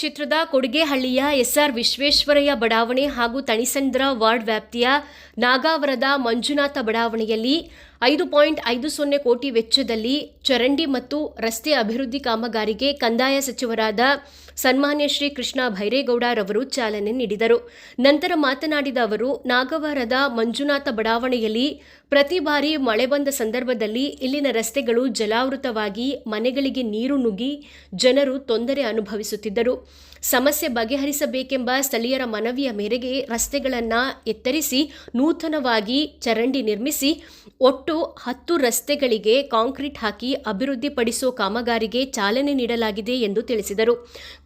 ಕ್ಷೇತ್ರದ ಕೊಡಿಗೆಹಳ್ಳಿಯ ಎಸ್ಆರ್ ವಿಶ್ವೇಶ್ವರಯ್ಯ ಬಡಾವಣೆ ಹಾಗೂ ತಣಿಸಂದ್ರ ವಾರ್ಡ್ ವ್ಯಾಪ್ತಿಯ ನಾಗಾವರದ ಮಂಜುನಾಥ ಬಡಾವಣೆಯಲ್ಲಿ 5.50 ಕೋಟಿ ವೆಚ್ಚದಲ್ಲಿ ಚರಂಡಿ ಮತ್ತು ರಸ್ತೆ ಅಭಿವೃದ್ಧಿ ಕಾಮಗಾರಿಗೆ ಕಂದಾಯ ಸಚಿವರಾದ ಸನ್ಮಾನ್ಯ ಶ್ರೀ ಕೃಷ್ಣ ಭೈರೇಗೌಡರವರು ಚಾಲನೆ ನೀಡಿದರು. ನಂತರ ಮಾತನಾಡಿದ ಅವರು, ನಾಗವಾರದ ಮಂಜುನಾಥ ಬಡಾವಣೆಯಲ್ಲಿ ಪ್ರತಿ ಬಾರಿ ಮಳೆ ಬಂದ ಸಂದರ್ಭದಲ್ಲಿ ಇಲ್ಲಿನ ರಸ್ತೆಗಳು ಜಲಾವೃತವಾಗಿ ಮನೆಗಳಿಗೆ ನೀರು ನುಗ್ಗಿ ಜನರು ತೊಂದರೆ ಅನುಭವಿಸುತ್ತಿದ್ದರು. ಸಮಸ್ಯೆ ಬಗೆಹರಿಸಬೇಕೆಂಬ ಸ್ಥಳೀಯರ ಮನವಿಯ ಮೇರೆಗೆ ರಸ್ತೆಗಳನ್ನು ಎತ್ತರಿಸಿ ನೂತನವಾಗಿ ಚರಂಡಿ ನಿರ್ಮಿಸಿ ಒಟ್ಟು 10 ರಸ್ತೆಗಳಿಗೆ ಕಾಂಕ್ರೀಟ್ ಹಾಕಿ ಅಭಿವೃದ್ಧಿಪಡಿಸುವ ಕಾಮಗಾರಿಗೆ ಚಾಲನೆ ನೀಡಲಾಗಿದೆ ಎಂದು ತಿಳಿಸಿದರು.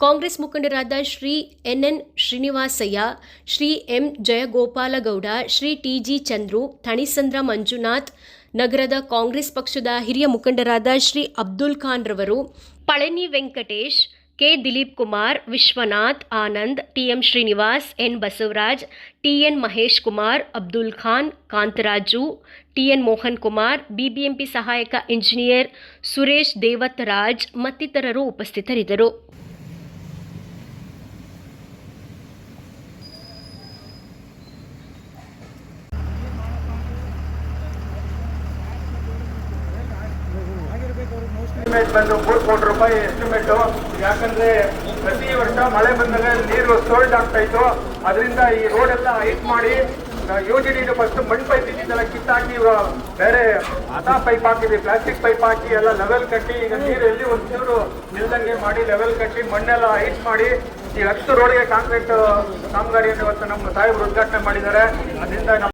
ಕಾಂಗ್ರೆಸ್ ಮುಖಂಡರಾದ Shri NN Srinivasaiah, Shri M Jayagopalagowda, Shri TG Chandru, Thanisandra Manjunath, ನಗರದ ಕಾಂಗ್ರೆಸ್ ಪಕ್ಷದ ಹಿರಿಯ ಮುಖಂಡರಾದ ಶ್ರೀ ಅಬ್ದುಲ್ ಖಾನ್ ರವರು, Palani Venkatesh, K Dileep Kumar, Vishwanath, Anand, TM Srinivas, N Basavaraj, TN Mahesh Kumar, Abdul Khan, Kantharaju, TN Mohan Kumar, BBMP ಸಹಾಯಕ ಇಂಜಿನಿಯರ್ ಸುರೇಶ್ ದೇವತರಾಜ್ ಮತ್ತಿತರರು ಉಪಸ್ಥಿತರಿದ್ದರು. ಎಸ್ಟಿಮೇಟ್ ಬಂದು 3 ಕೋಟಿ ರೂಪಾಯಿ ಎಸ್ಟಿಮೇಟ್. ಯಾಕಂದ್ರೆ ಪ್ರತಿ ವರ್ಷ ಮಳೆ ಬಂದಾಗ ನೀರು ಸೋಲ್ಡ್ ಆಗ್ತಾ ಇತ್ತು. ಅದರಿಂದ ಈ ರೋಡ್ ಎಲ್ಲ ಹೈಟ್ ಮಾಡಿ ಯುಜಿಡಿ ಫಸ್ಟ್ ಮಣ್ಣು ಪೈಪ್ ಇದ್ದಿದ್ದೆಲ್ಲ ಕಿತ್ತಾಕಿ ಬೇರೆ ಹದ ಪೈಪ್ ಹಾಕಿದ್ವಿ, ಪ್ಲಾಸ್ಟಿಕ್ ಪೈಪ್ ಹಾಕಿ ಎಲ್ಲ ಲೆವೆಲ್ ಕಟ್ಟಿ ಈಗ ನೀರು ಎಲ್ಲಿ ಒಂಚೂರು ನಿಲ್ದಂಗೆ ಮಾಡಿ ಲೆವೆಲ್ ಕಟ್ಟಿ ಮಣ್ಣೆಲ್ಲ ಹೈಟ್ ಮಾಡಿ ಈ 10 ರೋಡ್ಗೆ ಕಾಂಕ್ರೀಟ್ ಕಾಮಗಾರಿಯನ್ನು ಇವತ್ತು ನಮ್ಮ ಸಾಹೇಬರು ಉದ್ಘಾಟನೆ ಮಾಡಿದ್ದಾರೆ. ಅದರಿಂದ